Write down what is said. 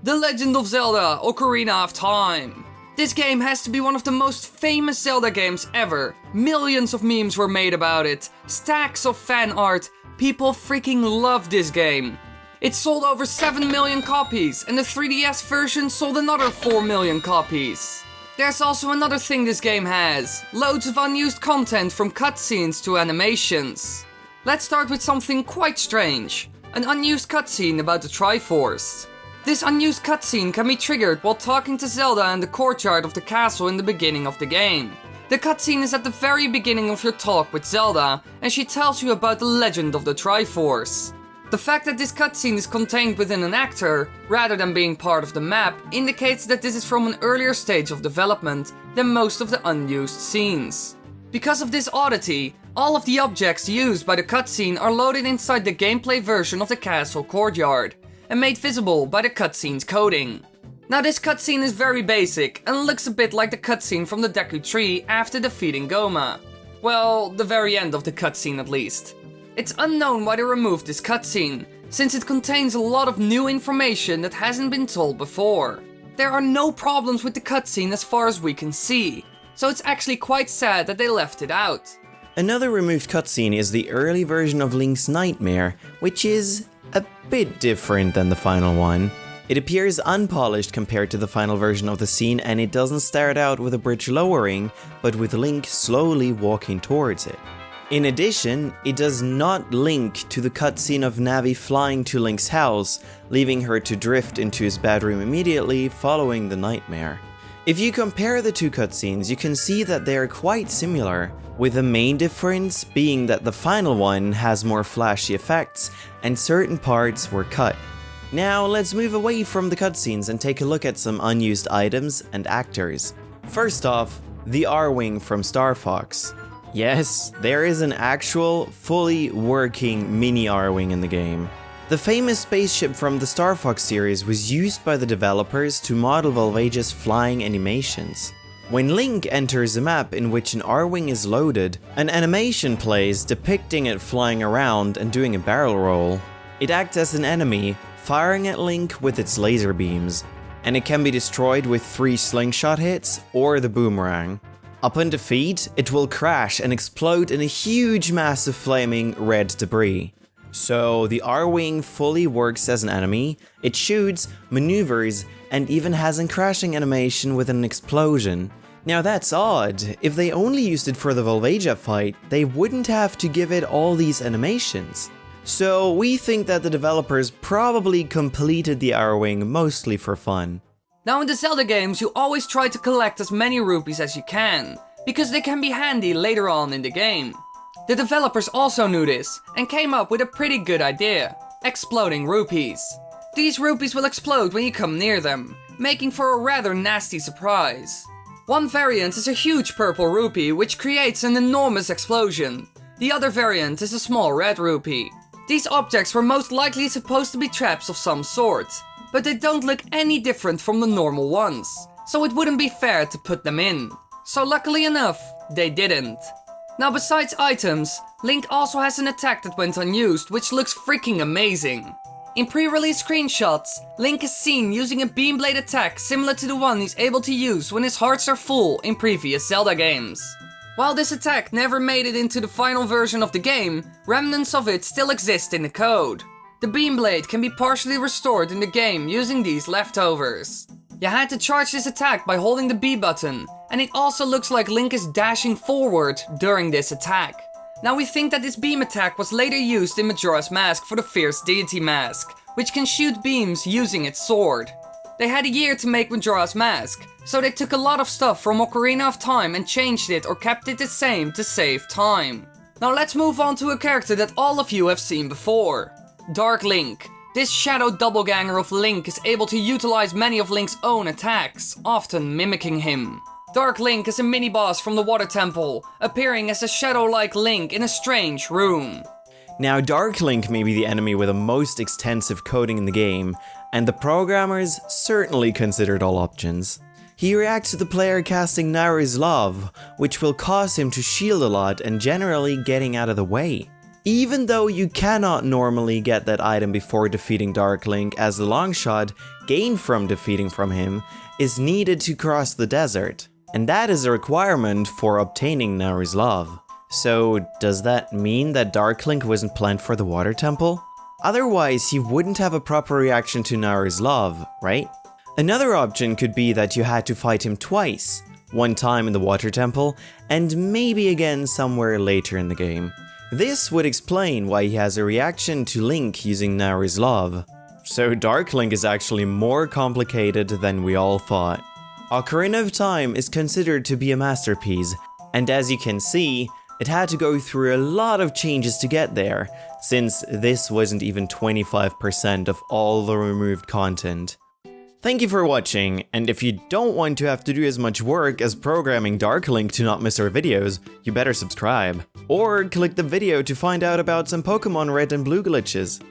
The Legend of Zelda Ocarina of Time. This game has to be one of the most famous Zelda games ever. Millions of memes were made about it, stacks of fan art, people freaking love this game. It sold over 7 million copies, and the 3DS version sold another 4 million copies. There's also another thing this game has, loads of unused content from cutscenes to animations. Let's start with something quite strange, an unused cutscene about the Triforce. This unused cutscene can be triggered while talking to Zelda in the courtyard of the castle in the beginning of the game. The cutscene is at the very beginning of your talk with Zelda, and she tells you about the legend of the Triforce. The fact that this cutscene is contained within an actor, rather than being part of the map, indicates that this is from an earlier stage of development than most of the unused scenes. Because of this oddity, all of the objects used by the cutscene are loaded inside the gameplay version of the castle courtyard, and made visible by the cutscene's coding. Now this cutscene is very basic, and looks a bit like the cutscene from the Deku Tree after defeating Goma. Well, the very end of the cutscene at least. It's unknown why they removed this cutscene, since it contains a lot of new information that hasn't been told before. There are no problems with the cutscene as far as we can see, so it's actually quite sad that they left it out. Another removed cutscene is the early version of Link's Nightmare, which is a bit different than the final one. It appears unpolished compared to the final version of the scene, and it doesn't start out with a bridge lowering, but with Link slowly walking towards it. In addition, it does not link to the cutscene of Navi flying to Link's house, leaving her to drift into his bedroom immediately following the nightmare. If you compare the two cutscenes, you can see that they are quite similar, with the main difference being that the final one has more flashy effects and certain parts were cut. Now let's move away from the cutscenes and take a look at some unused items and actors. First off, the Arwing from Star Fox. Yes, there is an actual, fully working mini Arwing in the game. The famous spaceship from the Star Fox series was used by the developers to model Volvage's flying animations. When Link enters a map in which an Arwing is loaded, an animation plays depicting it flying around and doing a barrel roll. It acts as an enemy, firing at Link with its laser beams, and it can be destroyed with 3 slingshot hits or the boomerang. Upon defeat, it will crash and explode in a huge mass of flaming red debris. So the Arwing fully works as an enemy, it shoots, maneuvers, and even has a crashing animation with an explosion. Now that's odd. If they only used it for the Volvagia fight, they wouldn't have to give it all these animations. So we think that the developers probably completed the Arwing mostly for fun. Now in the Zelda games you always try to collect as many rupees as you can, because they can be handy later on in the game. The developers also knew this, and came up with a pretty good idea: exploding rupees. These rupees will explode when you come near them, making for a rather nasty surprise. One variant is a huge purple rupee which creates an enormous explosion. The other variant is a small red rupee. These objects were most likely supposed to be traps of some sort, but they don't look any different from the normal ones, so it wouldn't be fair to put them in. So luckily enough, they didn't. Now besides items, Link also has an attack that went unused which looks freaking amazing. In pre-release screenshots, Link is seen using a beam blade attack similar to the one he's able to use when his hearts are full in previous Zelda games. While this attack never made it into the final version of the game, remnants of it still exist in the code. The beam blade can be partially restored in the game using these leftovers. You had to charge this attack by holding the B button, and it also looks like Link is dashing forward during this attack. Now we think that this beam attack was later used in Majora's Mask for the Fierce Deity Mask, which can shoot beams using its sword. They had a year to make Majora's Mask, so they took a lot of stuff from Ocarina of Time and changed it or kept it the same to save time. Now let's move on to a character that all of you have seen before. Dark Link. This shadow doppelganger of Link is able to utilize many of Link's own attacks, often mimicking him. Dark Link is a mini-boss from the Water Temple, appearing as a shadow-like Link in a strange room. Now Dark Link may be the enemy with the most extensive coding in the game, and the programmers certainly considered all options. He reacts to the player casting Naru's Love, which will cause him to shield a lot and generally getting out of the way. Even though you cannot normally get that item before defeating Dark Link as the long shot, gained from defeating from him is needed to cross the desert, and that is a requirement for obtaining Naru's love. So does that mean that Dark Link wasn't planned for the Water Temple? Otherwise, he wouldn't have a proper reaction to Naru's love, right? Another option could be that you had to fight him twice, one time in the Water Temple, and maybe again somewhere later in the game. This would explain why he has a reaction to Link using Naru's love. So Dark Link is actually more complicated than we all thought. Ocarina of Time is considered to be a masterpiece, and as you can see, it had to go through a lot of changes to get there, since this wasn't even 25% of all the removed content. Thank you for watching, and if you don't want to have to do as much work as programming Dark Link to not miss our videos, you better subscribe. Or click the video to find out about some Pokemon Red and Blue glitches.